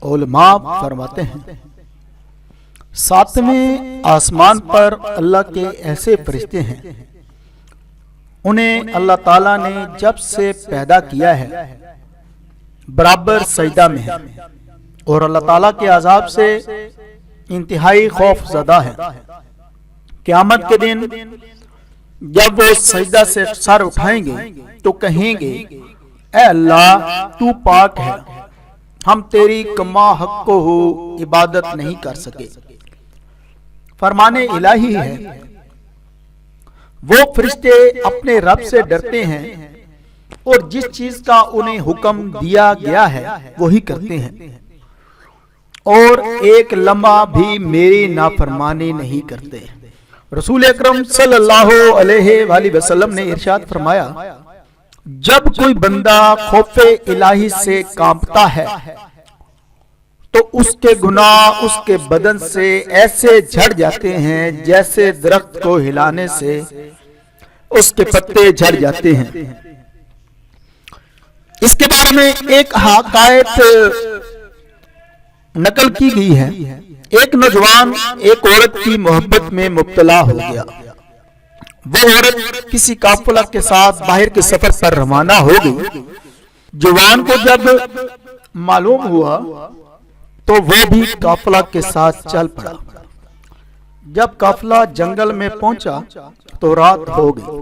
उलमा फरमाते हैं, सातवें आसमान पर अल्लाह के ऐसे फरिश्ते हैं, उन्हें अल्लाह ताला ने जब से पैदा किया है बराबर सजदा में है और अल्लाह ताला के अजाब से इंतहाई खौफ ज़दा है। क़यामत के दिन जब वो सजदा से सर उठाएंगे तो कहेंगे, ऐ अल्लाह तू पाक है, हम तेरी कमा हक को हो इबादत नहीं कर सके। फरमाने इलाही है, वो फरिश्ते अपने रब से डरते हैं और जिस चीज का उन्हें हुक्म दिया गया है वही करते हैं और एक लम्हा भी मेरी नाफरमानी नहीं करते। रसूल अकरम सल्लल्लाहु अलैहि वसल्लम ने इरशाद फरमाया, जब कोई बंदा खौफे इलाही से कांपता है तो उसके गुनाह उसके बदन से ऐसे झड़ जाते हैं जैसे दरख्त को हिलाने से उसके पत्ते झड़ जाते हैं। इसके बारे में एक हकायत नकल की गई है। एक नौजवान एक औरत की मोहब्बत में मुब्तला हो गया। वो औरत किसी काफिला के साथ बाहर के सफर पर रवाना हो गई। जवान को जब मालूम हुआ तो वो भी काफिला के साथ चल पड़ा। जब काफिला जंगल में पहुंचा तो रात हो गई।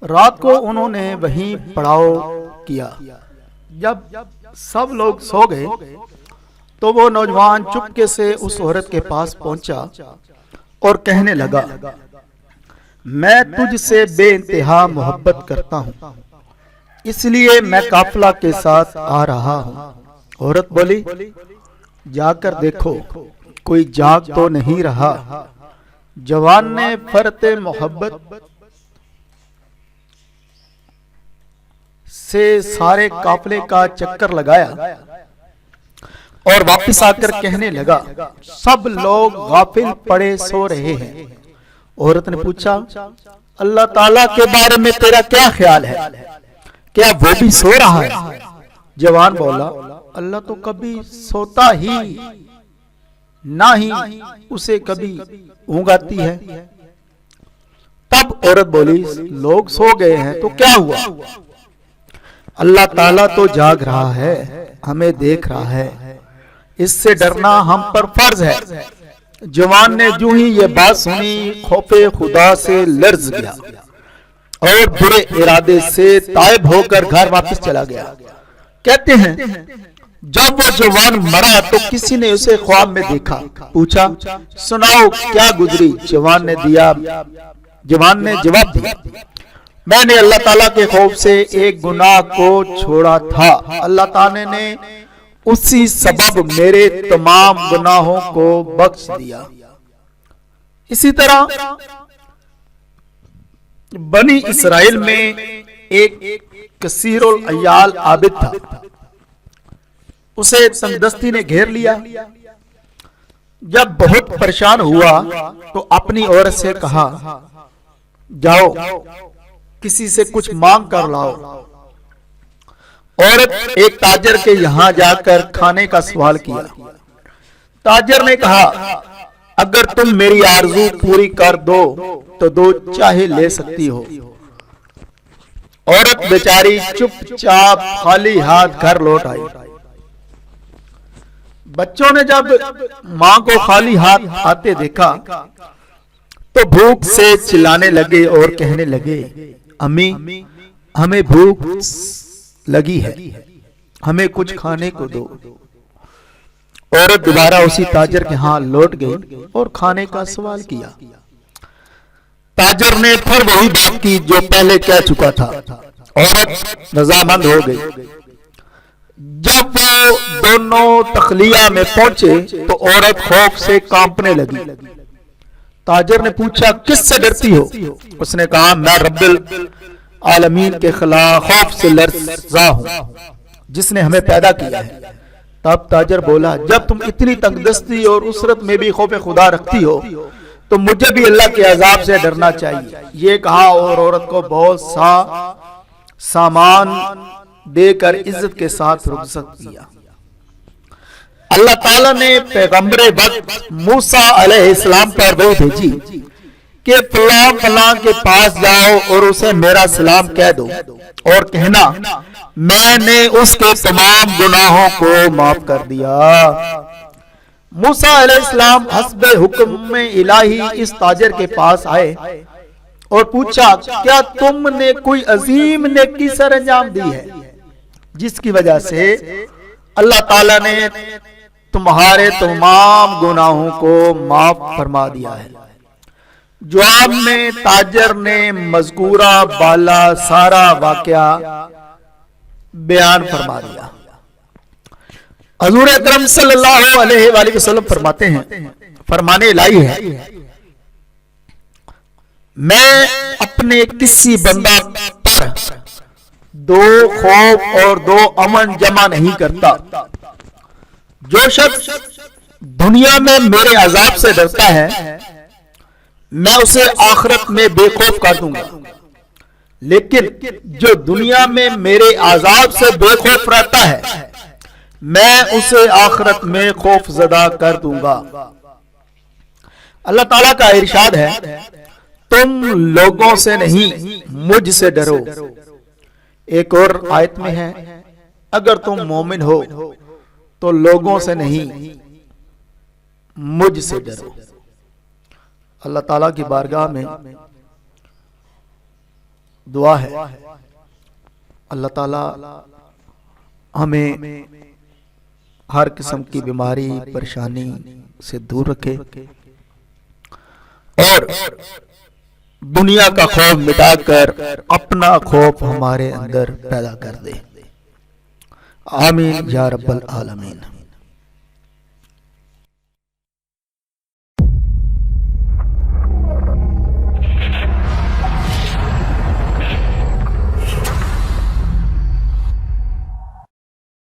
रात को उन्होंने वहीं पड़ाव किया। जब सब लोग सो गए तो वो नौजवान चुपके से उस औरत के पास पहुंचा और कहने लगा, मैं तुझसे बेइंतहा मोहब्बत करता हूं, इसलिए मैं काफिला के साथ आ रहा हूं। औरत बोली, जाकर देखो कोई जाग तो नहीं रहा। जवान ने फरते मोहब्बत से सारे काफिले का चक्कर लगाया और वापस आकर कहने लगा, सब लोग गाफिल पड़े सो रहे हैं। औरत ने पूछा, अल्लाह ताला के बारे में तेरा क्या ख्याल है, क्या वो भी सो रहा है? जवान बोला, अल्लाह तो कभी सोता ही ना ही उसे कभी ऊँघ आती है। तब औरत बोली, लोग सो गए हैं तो क्या हुआ? अल्लाह ताला तो जाग रहा है, हमें देख रहा है, इससे डरना हम पर फर्ज है। जवान ने जो ही ये बात सुनी खौफे खुदा से लर्ज गया और बुरे इरादे से तायब होकर घर वापस चला गया। कहते हैं, जब वो जवान मरा तो किसी ने उसे ख्वाब में देखा। पूछा, सुनाओ क्या गुजरी? जवान ने जवाब दिया, मैंने अल्लाह ताला के खौफ से एक गुनाह को छोड़ा था। अल्लाह ताला ने उसी सबब मेरे तमाम गुनाहों को बख्श दिया। इसी तरह बनी इसराइल में एक कसीरुल अयाल आबिद था। उसे तंगदस्ती ने घेर लिया। जब बहुत परेशान हुआ तो अपनी औरत से कहा, जाओ किसी से कुछ मांग कर लाओ। औरत एक ताजर के यहाँ जाकर खाने का सवाल किया। ताजर ने कहा, अगर तुम मेरी आरज़ू पूरी कर दो तो दो चाहे ले सकती हो। औरत बेचारी चुपचाप खाली हाथ घर लौट आई। बच्चों ने जब मां को खाली हाथ आते देखा तो भूख से चिल्लाने लगे और कहने लगे, अम्मी हमें भूख लगी है, हमें कुछ खाने को दो। औरत दोबारा उसी ताजर के यहाँ लौट गई और खाने का सवाल किया। ताजर ने फिर वही बात की जो पहले कह चुका था। औरत रजामंद हो गई। जब वो दोनों तखलिया में पहुंचे तो औरत खौफ से कांपने लगी। ताजर ने पूछा, किससे डरती हो? उसने कहा, मैं रब्बिल आलमीन के खिलाफ खौफ से लर्ज़ा हूं जिसने हमें पैदा किया है। तब ताजर बोला, जब तुम इतनी तंगदस्ती और उसरत में भी खौफ खुदा रखती हो तो मुझे भी अल्लाह के अजाब से डरना चाहिए। ये कहा और औरत को बहुत सा सामान देकर इज्जत के साथ रुखसत किया। अल्लाह ताला ने पैगंबर वक्त मूसा अलैहिस्सलाम पर वही भेजी कि फलां फलां के पास जाओ और उसे मेरा सलाम कह दो और कहना मैंने उसके तमाम गुनाहों को माफ कर दिया। मूसा अलैहिस्सलाम हस्ब हुक्म इलाही इस ताजर के पास आए और पूछा, क्या तुमने कोई अजीम नेकी सर अंजाम दी है जिसकी वजह से अल्लाह ताला ने तुम्हारे तमाम गुनाहों को माफ फरमा दिया है? जवाब में ताजर ने मज़कूरा बाला सारा वाकया बयान फरमा दिया। हजूर अकरम सल्लल्लाहु अलैहि वसल्लम फरमाते हैं, फरमाने लाई है, मैं अपने किसी बंदा पर दो खौफ और दो अमन जमा नहीं करता। जो शख्स दुनिया में मेरे अजाब से डरता है मैं उसे आखिरत में बेखौफ कर दूंगा, लेकिन जो दुनिया में मेरे अजाब से बेखौफ रहता है मैं उसे आखिरत में खौफजदा कर दूंगा। अल्लाह ताला का इरशाद है, तुम लोगों से नहीं मुझसे डरो। एक और आयत में है, अगर तुम मोमिन हो तो लोगों से नहीं मुझसे डरो। अल्लाह ताला की बारगाह में दुआ है, अल्लाह ताला हमें हर किस्म की बीमारी परेशानी से दूर रखे और दुनिया का खौफ मिटाकर अपना खौफ हमारे अंदर पैदा कर दे। आमीन या रब्बल आलमीन।